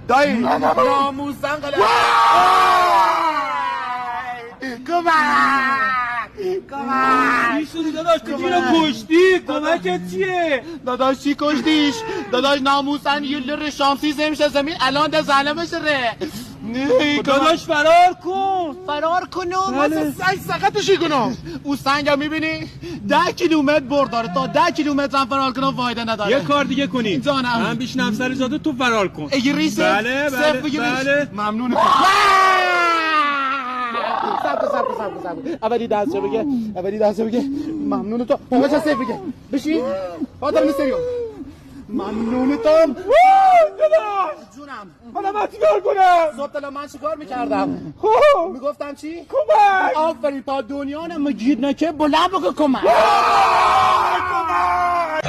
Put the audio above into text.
دایی ناموسن قلعه کمک چی شدی داداش؟ تو رو کشتی؟ کمکت چیه؟ داداش چی کشتیش؟ داداش ناموسن یه لر شامسی زمشه زمین الان ده ظلمش ره داداش فرار کن. فرار کنم واسه سنگ سقطشی کنم او سنگ هم میبینی 10 کیلومتر برد داره تا 10 کیلومتر هم فرار کنم فایده نداره. یه کار دیگه کنیم جانم من بیش نفسر زاده تو فرار کن. اگریسه بله بله ممنون سب اولی دست بگه ممنون تو بابا چه سیف بگه بشین فاطمه نستریو ممنون تو جونم حالا من چیکار کنم؟ صبح تا من چیکار میکردم خب میگفتم چی؟ کمک آفرین تا دنیا نمگیر نکه بلند بگو کمک کمک